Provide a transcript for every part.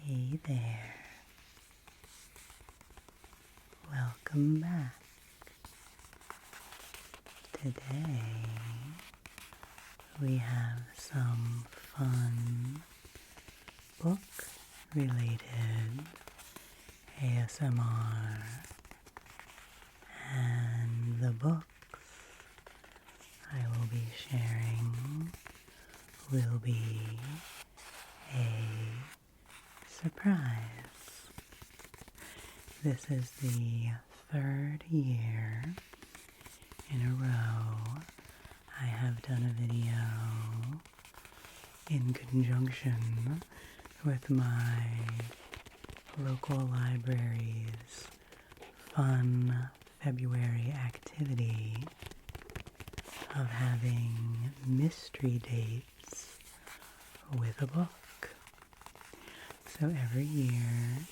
Hey there. Welcome back. Today we have some fun book-related ASMR, and the books I will be sharing will be a surprise. This is the third year in a row I have done a video in conjunction with my local library's fun February activity of having mystery dates with a book. So every year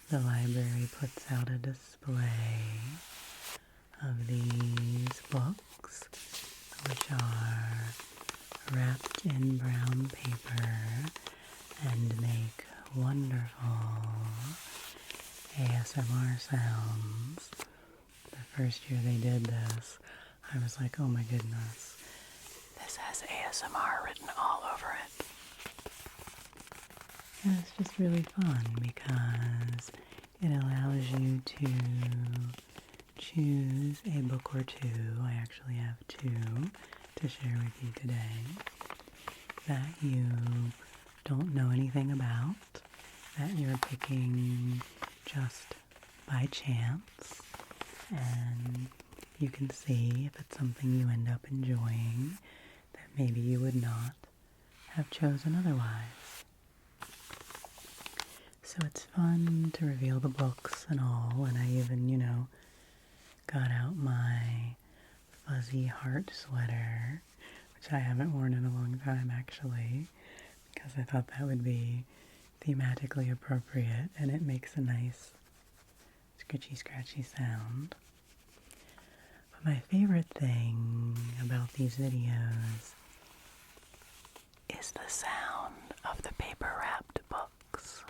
the library puts out a display of these books, which are wrapped in brown paper and make wonderful ASMR sounds. The first year they did this, I was like, oh my goodness, this has ASMR written all over it. And it's just really fun because it allows you to choose a book or two. I actually have two to share with you today that you don't know anything about, that you're picking just by chance, and you can see if it's something you end up enjoying that maybe you would not have chosen otherwise. So it's fun to reveal the books and all, and I even, got out my fuzzy heart sweater, which I haven't worn in a long time actually, because I thought that would be thematically appropriate, and it makes a nice scratchy sound. But my favorite thing about these videos is the sound of the paper-wrapped books.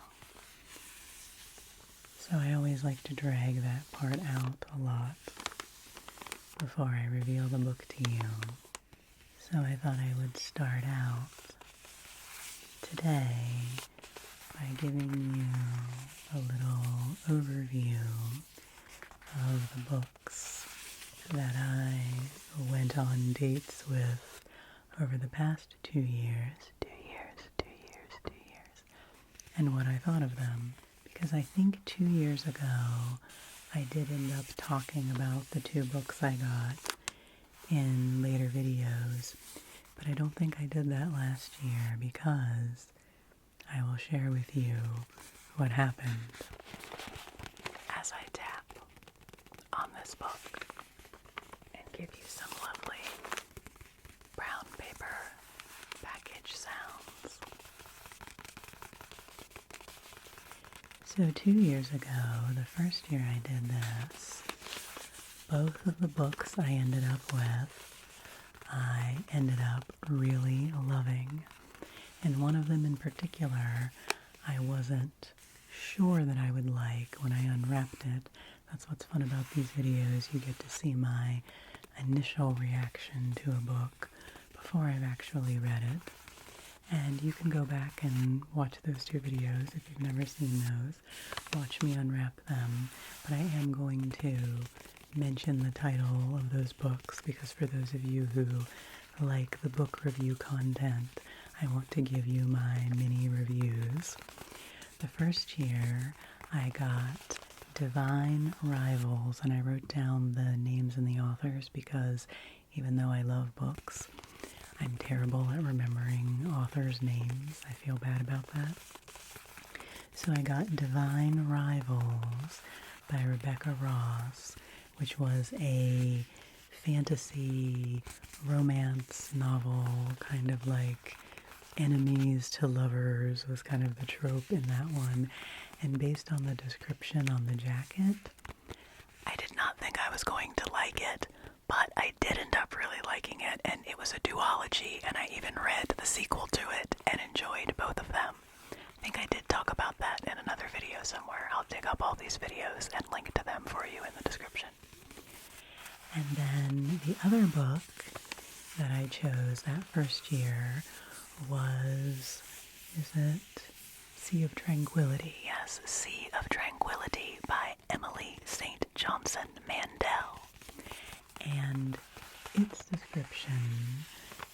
So I always like to drag that part out a lot before I reveal the book to you. So I thought I would start out today by giving you a little overview of the books that I went on dates with over the past 2 years, and what I thought of them. Because I think 2 years ago I did end up talking about the 2 books I got in later videos, but I don't think I did that last year because I will share with you what happened as I tap on this book and give you some lovely brown paper package sounds. So 2 years ago, the first year I did this, both of the books I ended up really loving. And one of them in particular, I wasn't sure that I would like when I unwrapped it. That's what's fun about these videos. You get to see my initial reaction to a book before I've actually read it. And you can go back and watch those 2 videos if you've never seen those. Watch me unwrap them. But I am going to mention the title of those books because for those of you who like the book review content, I want to give you my mini reviews. The first year I got Devan Rivals, and I wrote down the names and the authors because even though I love books, I'm terrible at remembering authors' names. I feel bad about that. So I got Devan Rivals by Rebecca Ross, which was a fantasy romance novel, kind of like enemies to lovers was kind of the trope in that one. And based on the description on the jacket, I did not think I was going to like it, but I did end up really liking it, and it was a duology, and I even read the sequel to it and enjoyed both of them. I think I did talk about that in up all these videos and link to them for you in the description. And then the other book that I chose that first year was, is it Sea of Tranquility? Yes, Sea of Tranquility by Emily St. Johnson Mandel. And its description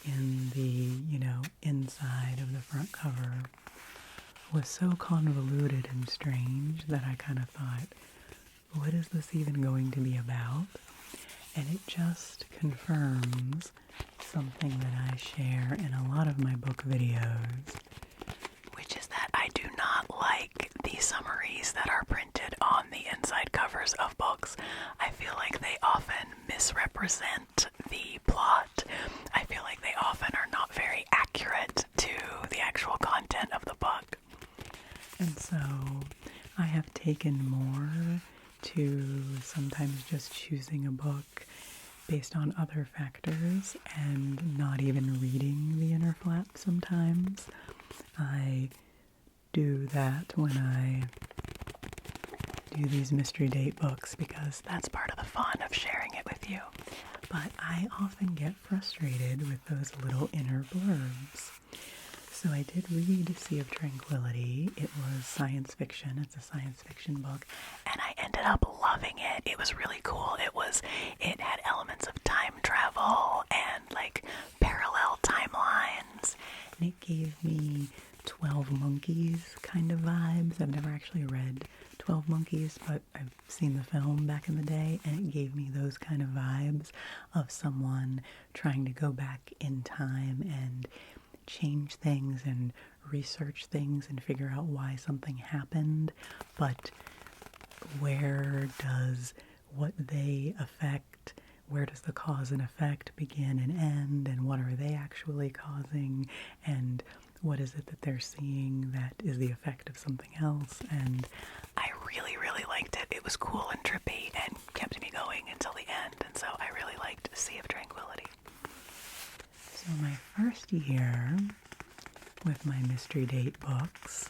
in the, inside of the front cover was so convoluted and strange that I kind of thought, what is this even going to be about? And it just confirms something that I share in a lot of my book videos, which is that I do not like the summaries that are printed on the inside covers of books. I feel like they often misrepresent the plot. I feel like they often are not very accurate to the actual content of the book. And so I have taken more to sometimes just choosing a book based on other factors and not even reading the inner flap sometimes. I do that when I do these mystery date books because that's part of the fun of sharing it with you. But I often get frustrated with those little inner blurbs. So I did read Sea of Tranquility. It was science fiction. It's a science fiction book. And I ended up loving it. It was really cool. It had elements of time travel and like parallel timelines. And it gave me 12 Monkeys kind of vibes. I've never actually read 12 Monkeys, but I've seen the film back in the day, and it gave me those kind of vibes of someone trying to go back in time and change things and research things and figure out why something happened, but where does what they affect, where does the cause and effect begin and end, and what are they actually causing, and what is it that they're seeing that is the effect of something else? And I really, really liked it. It was cool and trippy and kept me going until the end, and so I really liked Sea of Tranquility. So my first year with my mystery date books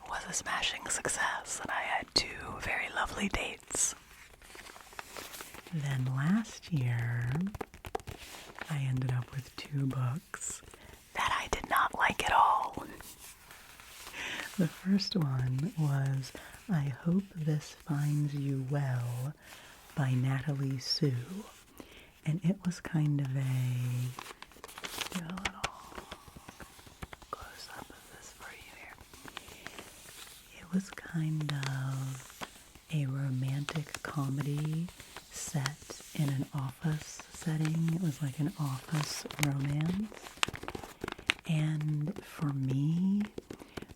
was a smashing success, and I had 2 very lovely dates. Then last year, I ended up with 2 books that I did not like at all. The first one was I Hope This Finds You Well by Natalie Sue. And it was kind of do a little close up of this for you here. It was kind of a romantic comedy set in an office setting. It was like an office romance. And for me,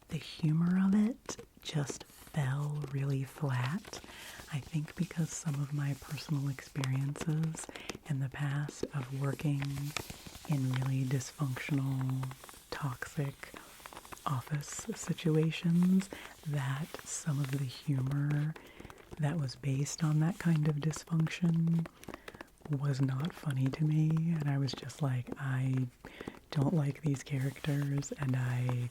the humor of it just fell really flat. I think because some of my personal experiences in the past of working in really dysfunctional, toxic office situations, that some of the humor that was based on that kind of dysfunction was not funny to me, and I was just like, I don't like these characters, and I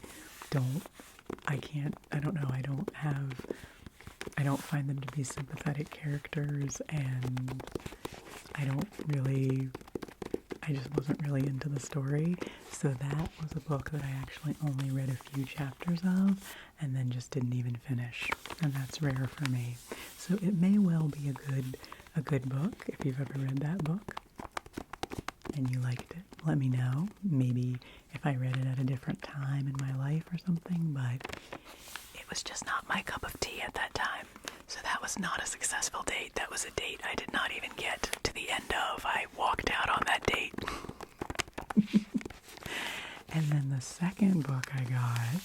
don't find them to be sympathetic characters, and I just wasn't really into the story. So that was a book that I actually only read a few chapters of and then just didn't even finish. And that's rare for me. So it may well be a good book if you've ever read that book and you liked it. Let me know. Maybe if I read it at a different time in my life or something, but it was just not my cup of tea at that time. So that was not a successful date. That was a date I did not even get to the end of. I walked out on that date. And then the second book I got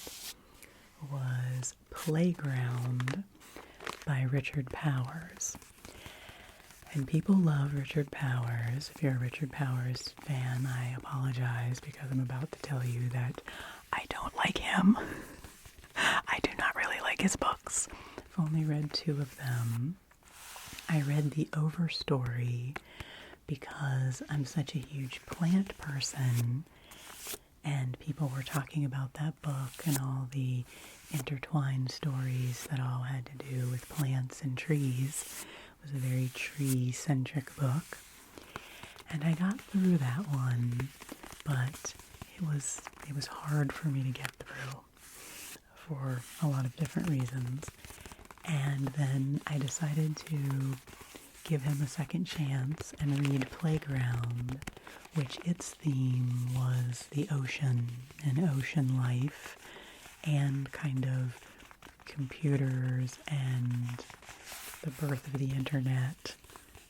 was Playground by Richard Powers. And people love Richard Powers. If you're a Richard Powers fan, I apologize because I'm about to tell you that I don't like him. I do not really like his books. I've only read 2 of them. I read the Overstory because I'm such a huge plant person, and people were talking about that book and all the intertwined stories that all had to do with plants and trees. It was a very tree-centric book. And I got through that one, but it was hard for me to get through for a lot of different reasons. And then I decided to give him a second chance and read Playground, which its theme was the ocean and ocean life and kind of computers and the birth of the internet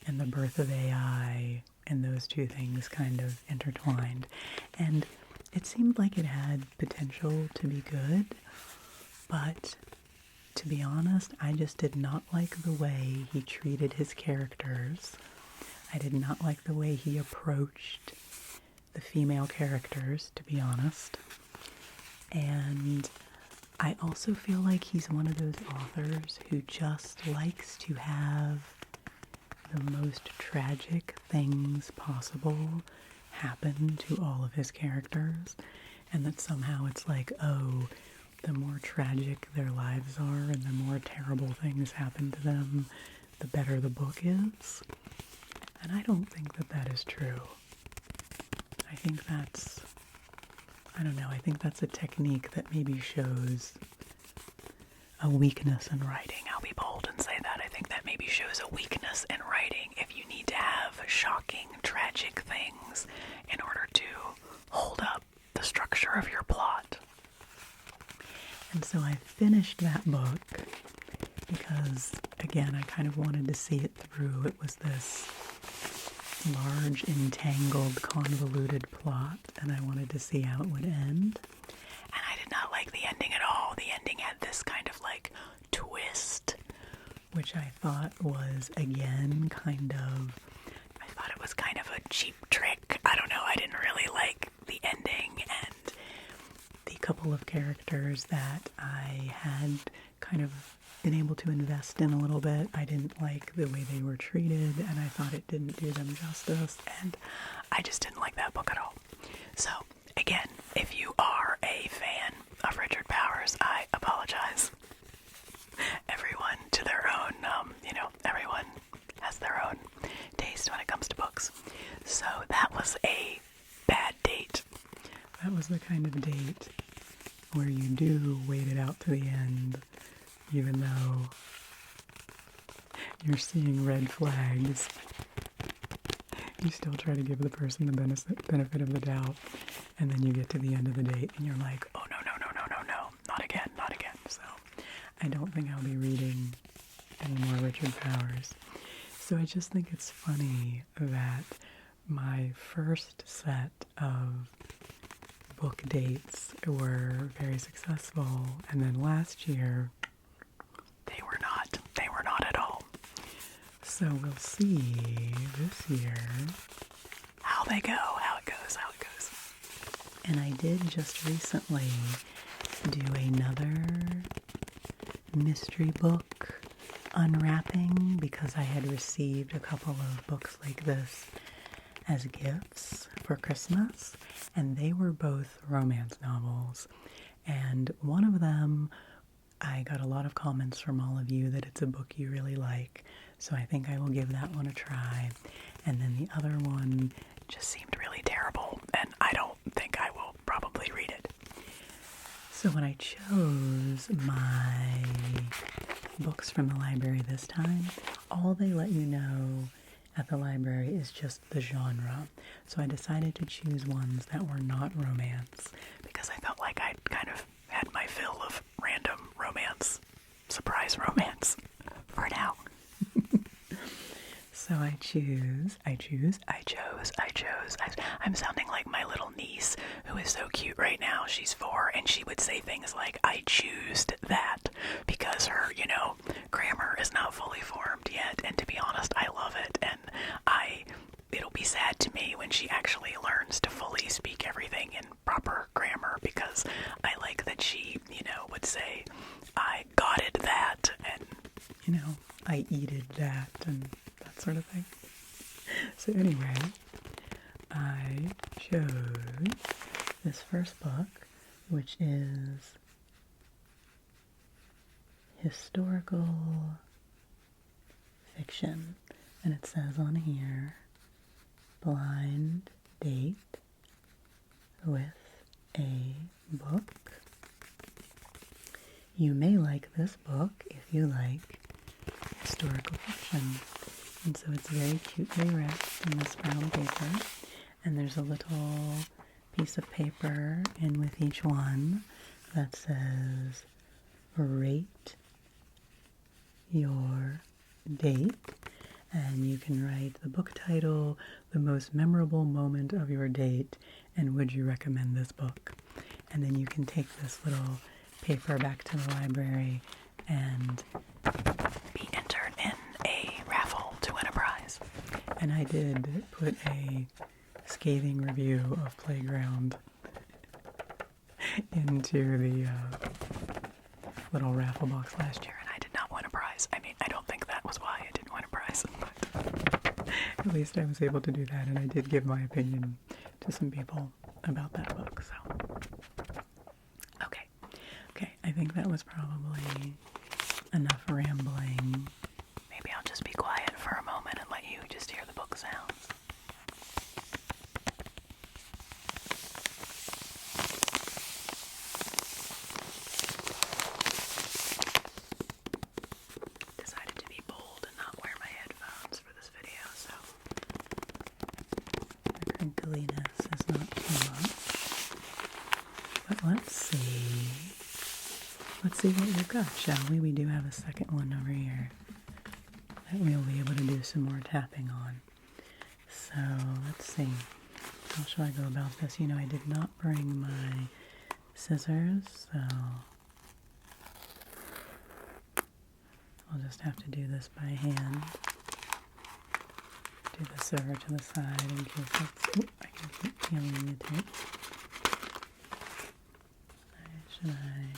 and the birth of AI, and those two things kind of intertwined. And it seemed like it had potential to be good, but to be honest, I just did not like the way he treated his characters. I did not like the way he approached the female characters, to be honest. And I also feel like he's one of those authors who just likes to have the most tragic things possible happen to all of his characters, and that somehow it's like, oh, the more tragic their lives are and the more terrible things happen to them, the better the book is. And I don't think that that is true. I think that's, I don't know, I think that's a technique that maybe shows a weakness in writing. I'll be bold and say that. I think that maybe shows a weakness in writing if you need to have shocking, tragic things in order to hold up the structure of your plot. And so I finished that book because, again, I kind of wanted to see it through. It was this large, entangled, convoluted plot, and I wanted to see how it would end. And I did not like the ending at all. The ending had this kind of like twist, which I thought was, again, I thought it was kind of a cheap trick. I don't know, I didn't really like the ending, and the couple of characters that I had kind of been able to invest in a little bit, I didn't like the way they were treated, and I thought it didn't do them justice, and I just didn't like that book at all. So, again, if you are a fan of Richard Powers, I apologize. Everyone to their own, everyone has their own taste when it comes to books. So that was a bad date. That was the kind of date where you do wait it out to the end, even though you're seeing red flags. You still try to give the person the benefit of the doubt, and then you get to the end of the date and you're like, oh no, not again. So I don't think I'll be reading any more Richard Powers. So I just think it's funny that my first set of book dates were very successful, and then last year they were not at all. So we'll see this year how it goes. And I did just recently do another mystery book unwrapping because I had received a couple of books like this as gifts for Christmas, and they were both romance novels. And one of them, I got a lot of comments from all of you that it's a book you really like, so I think I will give that one a try. And then the other one just seemed really terrible, and I don't think I will probably read it. So when I chose my books from the library this time, all they let you know at the library is just the genre. So I decided to choose ones that were not romance because I felt like I'd kind of had my fill of random romance, surprise romance for now. So I'm sounding like my little niece who is so cute right now. She's 4 and she would say things like, I choose that, because her, grammar is not fully formed yet. And to be honest, I love it. And it'll be sad to me when she actually learns to fully speak everything in proper grammar, because I like that she, would say, I gotted that, and, I eated that, and that sort of thing. So anyway, I chose this first book, which is historical fiction. And it says on here, blind date with a book. You may like this book if you like historical fiction. And so it's very cutely wrapped in this brown paper. And there's a little piece of paper in with each one that says, rate your date. And you can write the book title, the most memorable moment of your date, and would you recommend this book? And then you can take this little paper back to the library and be entered in a raffle to win a prize. And I did put a scathing review of Playground into the little raffle box last year, and I did not win a prize. I mean, I don't think that was why I didn't win a prize, but at least I was able to do that, and I did give my opinion to some people about that book, so. Okay, I think that was probably enough rambling. Maybe I'll just be quiet for a moment and let you just hear the book sounds. Decided to be bold and not wear my headphones for this video, so the crinkliness is not too much. But let's see. Let's see what we've got, shall we? We do have a second one over here that we'll be able to do some more tapping on. So, let's see. How shall I go about this? You know, I did not bring my scissors, so I'll just have to do this by hand. Do this over to the side in case it's... Oop, I can keep peeling the tape. Should I...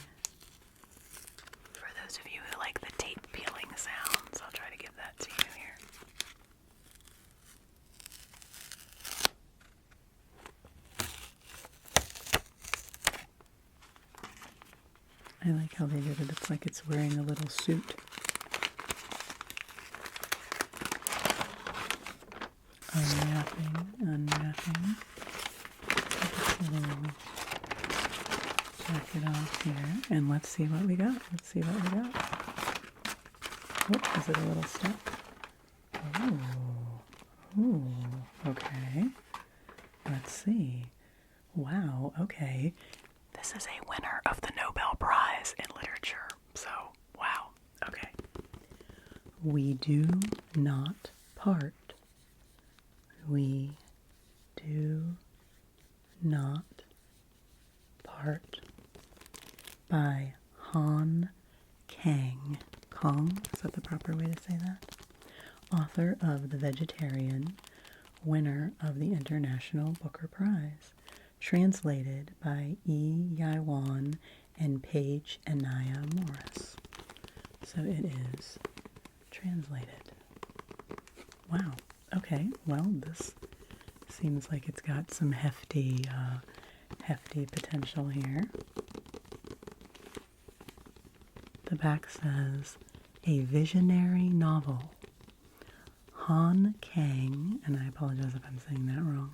For those of you who like the tape peeling sounds, I'll try to give that to you here. I like how they did it. It's like it's wearing a little suit. Unwrapping. Check it off here, and let's see what we got. Oh, is it a little step? Ooh, okay. Let's see. Wow, okay. This is a winner of the Nobel Prize in Literature. So, wow, okay. We do not part. We do not part. By Han Kang. Kong, is that the proper way to say that? Author of The Vegetarian, winner of the International Booker Prize. Translated by E. Yaiwan and Paige Anaya Morris. So it is translated. Wow. Okay, well, this seems like it's got some hefty potential here. The back says, a visionary novel. Han Kang, and I apologize if I'm saying that wrong,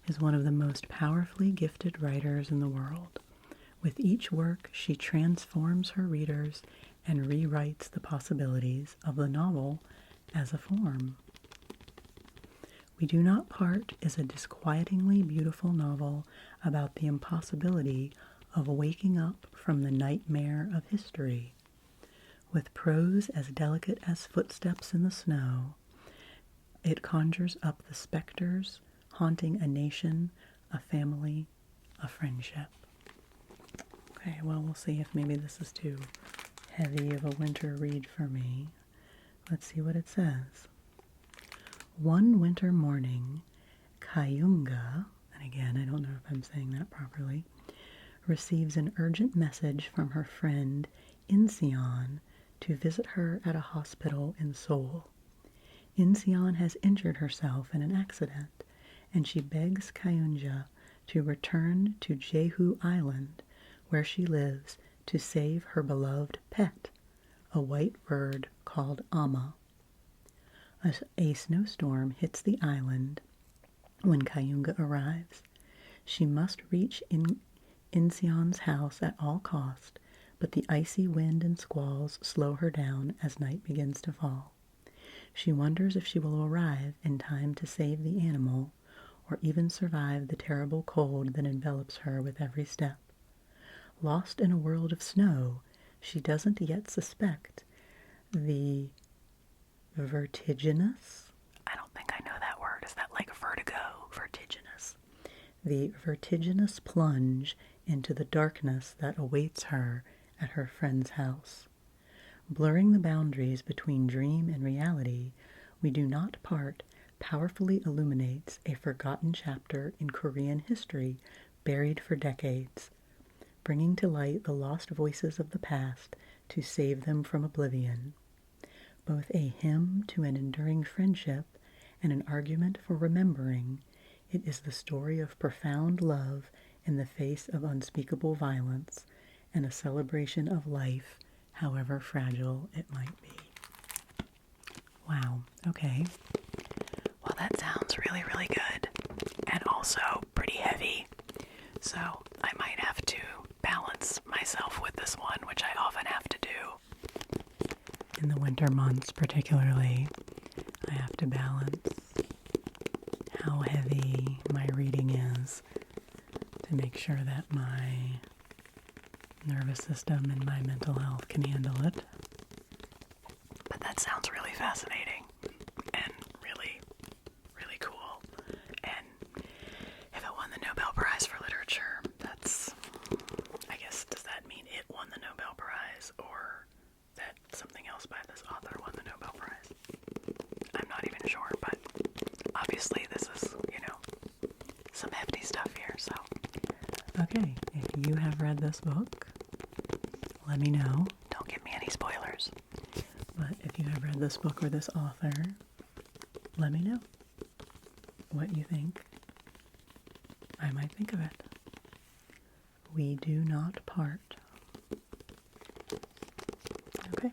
is one of the most powerfully gifted writers in the world. With each work, she transforms her readers and rewrites the possibilities of the novel as a form. We Do Not Part is a disquietingly beautiful novel about the impossibility of waking up from the nightmare of history. With prose as delicate as footsteps in the snow, it conjures up the specters haunting a nation, a family, a friendship. Okay, well, we'll see if maybe this is too heavy of a winter read for me. Let's see what it says. One winter morning, Kayunga, and again, I don't know if I'm saying that properly, receives an urgent message from her friend Inseon to visit her at a hospital in Seoul. Inseon has injured herself in an accident, and she begs Kayunja to return to Jehu Island, where she lives, to save her beloved pet, a white bird called Amma. A snowstorm hits the island when Kayunga arrives. She must reach Insion's house at all cost, but the icy wind and squalls slow her down as night begins to fall. She wonders if she will arrive in time to save the animal, or even survive the terrible cold that envelops her with every step. Lost in a world of snow, she doesn't yet suspect the vertiginous, I don't think I know that word, is that like vertigo? Vertiginous. The vertiginous plunge into the darkness that awaits her at her friend's house. Blurring the boundaries between dream and reality, We Do Not Part powerfully illuminates a forgotten chapter in Korean history buried for decades, bringing to light the lost voices of the past to save them from oblivion. Both a hymn to an enduring friendship and an argument for remembering, it is the story of profound love in the face of unspeakable violence, and a celebration of life, however fragile it might be. Wow, okay. Well, that sounds really, really good, and also pretty heavy, so I might have to balance myself with this one, which I often have to do. In the winter months particularly, I have to balance how heavy my reading is to make sure that my nervous system and my mental health can handle it. But that sounds really fascinating and really, really cool. And if it won the Nobel Prize for Literature, that's, I guess, does that mean it won the Nobel Prize, or that something else by this author won the Nobel Prize? I'm not even sure, but obviously this is, some hefty stuff here, so. Okay, if you have read this book, let me know. Don't give me any spoilers. But if you have read this book or this author, let me know what you think I might think of it. We Do Not Part. Okay,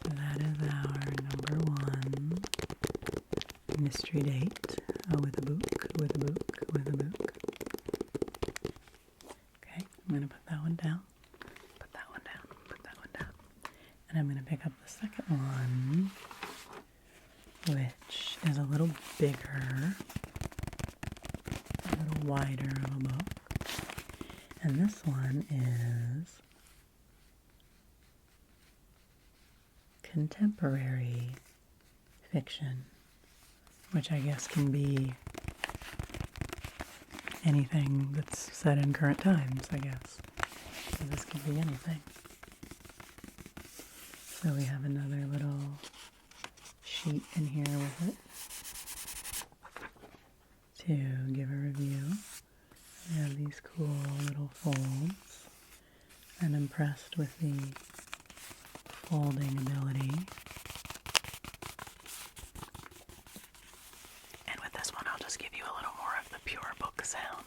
so that is our number 1 mystery date with a book. Okay, I'm going to put that one down. Put that one down. And I'm going to pick up the second one, which is a little bigger, a little wider of a book. And this one is contemporary fiction, which I guess can be anything that's set in current times, I guess. So this could be anything. So we have another little sheet in here with it to give a review. We have these cool little folds. I'm impressed with the folding ability. And with this one, I'll just give you a little more of the pure book sound.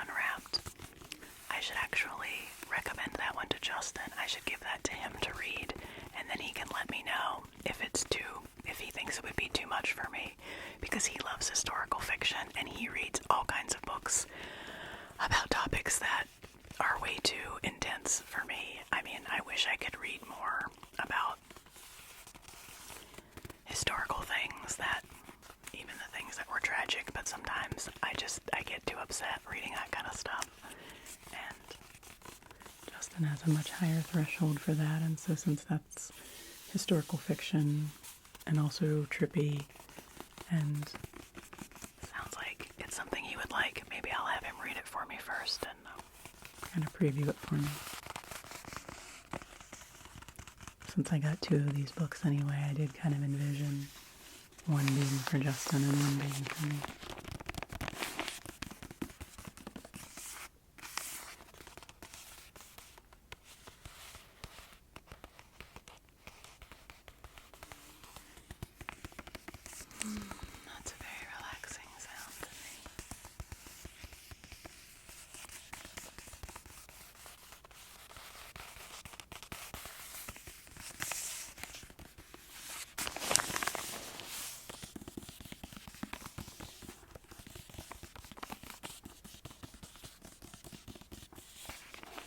Unwrapped. I should actually recommend that one to Justin. I should give that to him to read, and then he can let me know if he thinks it would be too much for me, because he loves historical fiction and he reads all kinds of books about topics that are way too intense for me. I mean, I wish I could read more about historical things, that even the things that were tragic, but sometimes I get too upset reading that kind of stuff. And Justin has a much higher threshold for that, and so since that's historical fiction and also trippy and sounds like it's something he would like, maybe I'll have him read it for me first and kind of preview it for me. since I got 2 of these books anyway, I did kind of envision one being for Justin and one being for me. That's a very relaxing sound to me.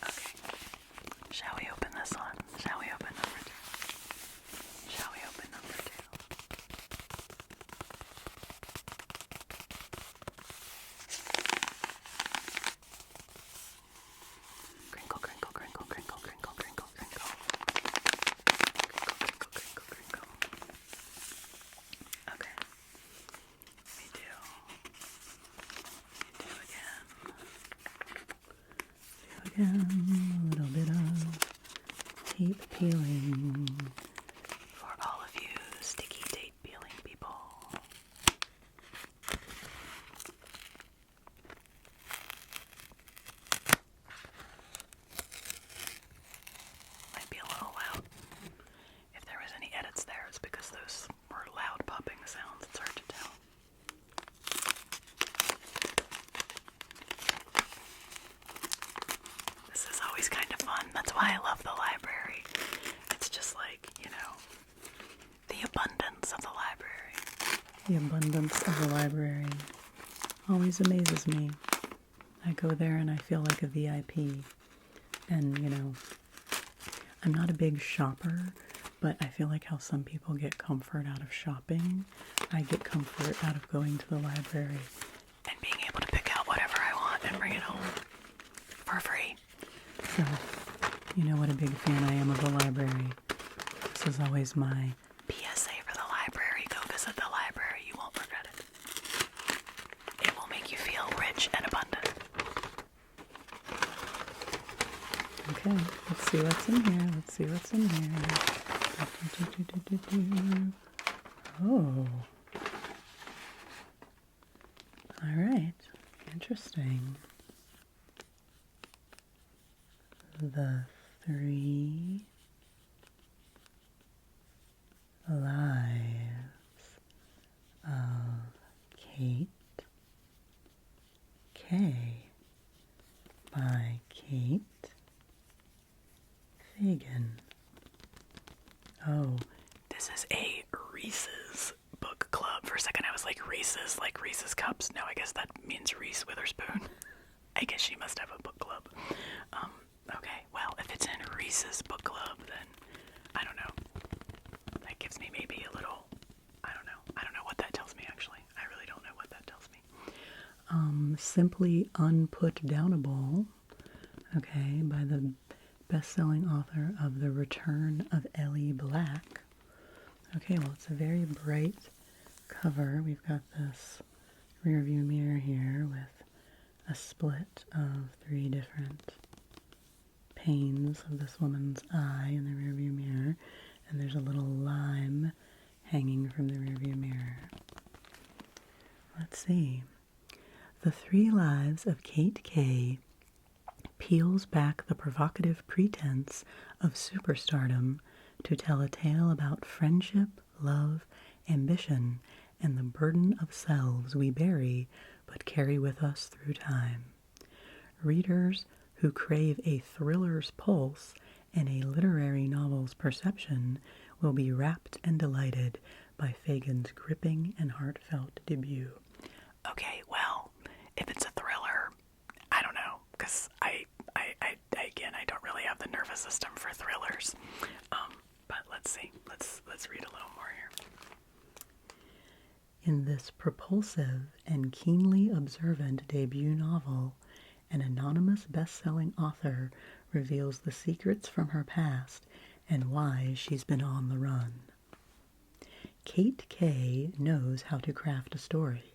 Okay. Shall we open this one? Shall we open number 2? Shall we open number 2? Crinkle, crinkle, crinkle, crinkle, crinkle, crinkle, crinkle. Crinkle, crinkle, crinkle, crinkle. Okay. We do again. A little bit of tape peeling for all of you sticky tape peeling people. Might be a little loud. If there was any edits there, it's because those were loud popping sounds. It's hard to tell. This is always kind of fun. That's why I love the library. It's just like, you know, the abundance of the library. The abundance of the library always amazes me. I go there and I feel like a VIP. And, you know, I'm not a big shopper, but I feel like how some people get comfort out of shopping. I get comfort out of going to the library and being able to pick out whatever I want and bring it home for free. So, you know what a big fan I am of the library. This is always my PSA for the library. Go visit the library. You won't regret it. It will make you feel rich and abundant. Okay, let's see what's in here. Let's see what's in here. Oh. All right. Interesting. The 3 lives of Kate K by Kate Fagan. Oh, this is a Reese's book club. For a second I was like Reese's, like Reese's Cups. No, I guess that means Reese Witherspoon. I guess she must have a book club. Okay, well, if it's in Reese's book club, then I don't know. That gives me maybe a little, I don't know. I don't know what that tells me, actually. I really don't know what that tells me. Simply Unputdownable, okay, by the best-selling author of The Return of Ellie Black. Okay, well, it's a very bright cover. We've got this rear view mirror here with a split of 3 different panes of this woman's eye in the rearview mirror, and there's a little lime hanging from the rearview mirror. Let's see. The 3 Lives of Kate K peels back the provocative pretense of superstardom to tell a tale about friendship, love, ambition, and the burden of selves we bury but carry with us through time. Readers who crave a thriller's pulse and a literary novel's perception will be rapt and delighted by Fagan's gripping and heartfelt debut. Okay, well, if it's a thriller, I don't know, because again, I don't really have the nervous system for thrillers. But let's see. Let's read a little more here. In this propulsive and keenly observant debut novel, an anonymous best-selling author reveals the secrets from her past and why she's been on the run. Kate K knows how to craft a story.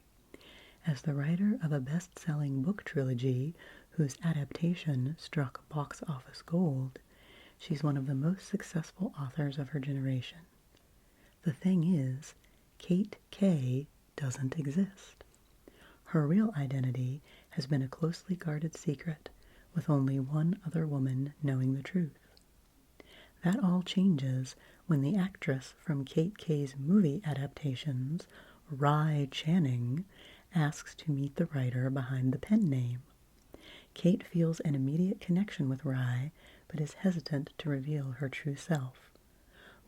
As the writer of a best-selling book trilogy whose adaptation struck box office gold, she's one of the most successful authors of her generation. The thing is, Kate K doesn't exist. Her real identity has been a closely guarded secret, with only one other woman knowing the truth. That all changes when the actress from Kate K's movie adaptations, Rye Channing, asks to meet the writer behind the pen name. Kate feels an immediate connection with Rye, but is hesitant to reveal her true self.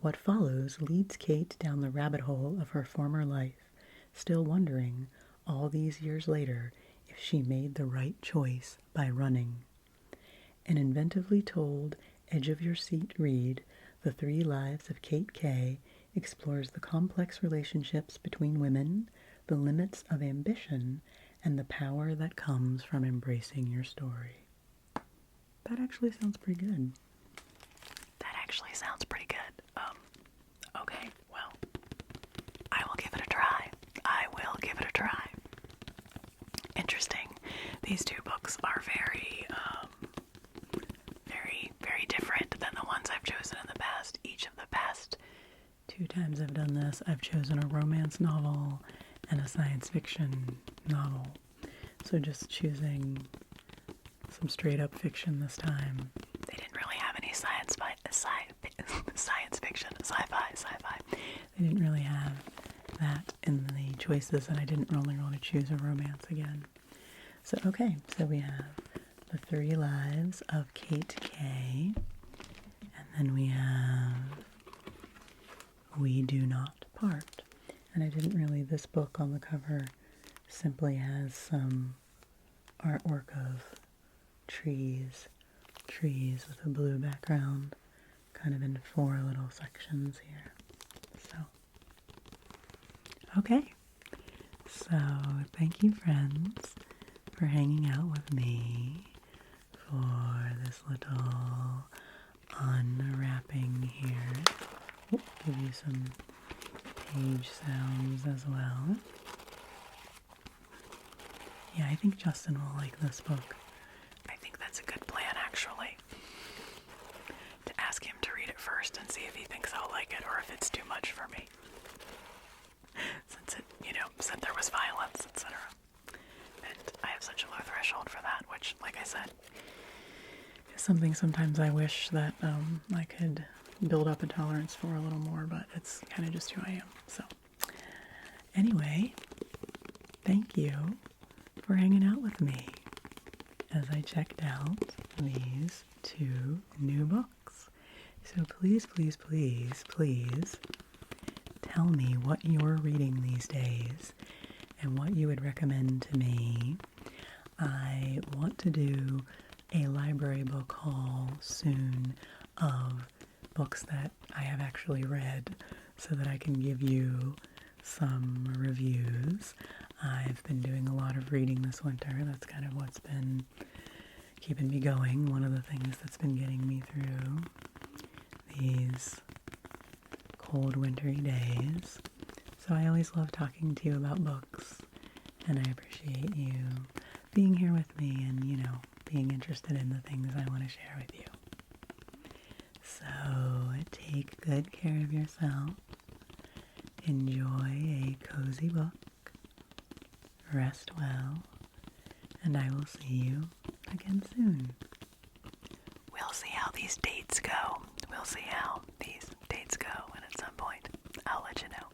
What follows leads Kate down the rabbit hole of her former life, still wondering, all these years later, if she made the right choice by running. An inventively told, edge-of-your-seat read, The 3 Lives of Kate K explores the complex relationships between women, the limits of ambition, and the power that comes from embracing your story. That actually sounds pretty good. Okay, well, I will give it a try. Interesting. These 2 books are very, very different than the ones I've chosen in the past. Each of the past 2 times I've done this, I've chosen a romance novel and a science fiction novel. So just choosing some straight up fiction this time. They didn't really have any science fiction, sci-fi. They didn't really have that in the choices, and I didn't really want to choose a romance again. So, okay, so we have The 3 Lives of Kate K, and then we have We Do Not Part. And I didn't really, this book on the cover simply has some artwork of trees with a blue background, kind of in 4 little sections here. So, okay. So, thank you, friends, for hanging out with me for this little unwrapping here. Ooh, give you some page sounds as well. Yeah, I think Justin will like this book. I think that's a good plan, actually. To ask him to read it first and see if he thinks I'll like it or if it's too much for me. Since it, said there was violence, etc. And I have such a low threshold for that, which, like I said, is something sometimes I wish that I could build up a tolerance for a little more, but it's kind of just who I am. So, anyway, thank you for hanging out with me as I checked out these 2 new books. So please tell me what you're reading these days and what you would recommend to me. I want to do a library book haul soon of books that I have actually read so that I can give you some reviews. I've been doing a lot of reading this winter. That's kind of what's been keeping me going. One of the things that's been getting me through these cold, wintry days. So I always love talking to you about books, and I appreciate you being here with me and, being interested in the things I want to share with you. So take good care of yourself. Enjoy a cozy book. Rest well, and I will see you again soon. We'll see how these dates go. And at some point, I'll let you know.